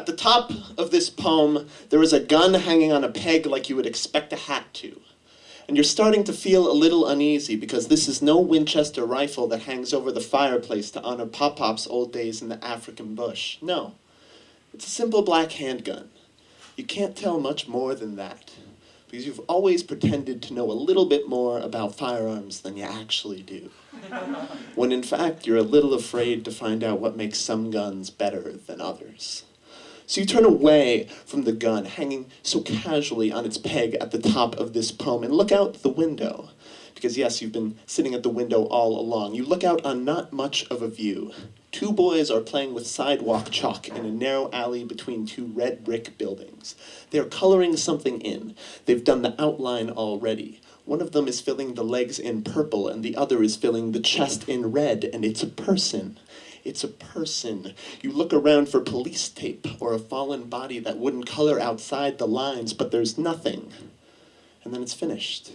At the top of this poem, there is a gun hanging on a peg like you would expect a hat to. And you're starting to feel a little uneasy because this is no Winchester rifle that hangs over the fireplace to honor Pop-Pop's old days in the African bush. No, it's a simple black handgun. You can't tell much more than that because you've always pretended to know a little bit more about firearms than you actually do. When in fact, you're a little afraid to find out what makes some guns better than others. So you turn away from the gun hanging so casually on its peg at the top of this poem and look out the window. Because yes, you've been sitting at the window all along. You look out on not much of a view. Two boys are playing with sidewalk chalk in a narrow alley between two red brick buildings. They are coloring something in. They've done the outline already. One of them is filling the legs in purple and the other is filling the chest in red, and it's a person. It's a person. You look around for police tape or a fallen body that wouldn't color outside the lines, but there's nothing. And then it's finished.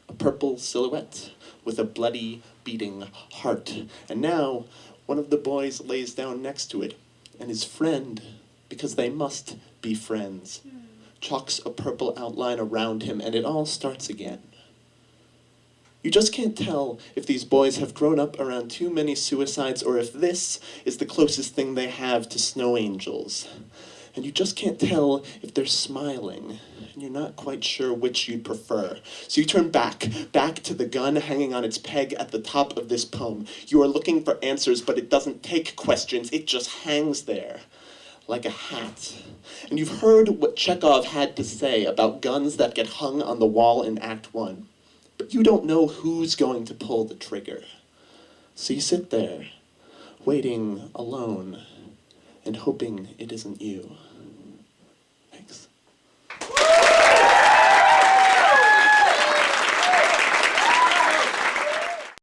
A purple silhouette with a bloody, beating heart. And now, one of the boys lays down next to it, and his friend, because they must be friends, chalks a purple outline around him, and it all starts again. You just can't tell if these boys have grown up around too many suicides or if this is the closest thing they have to snow angels. And you just can't tell if they're smiling, and you're not quite sure which you'd prefer. So you turn back to the gun hanging on its peg at the top of this poem. You are looking for answers, but it doesn't take questions, it just hangs there, like a hat. And you've heard what Chekhov had to say about guns that get hung on the wall in Act 1. But you don't know who's going to pull the trigger. So you sit there, waiting alone, and hoping it isn't you.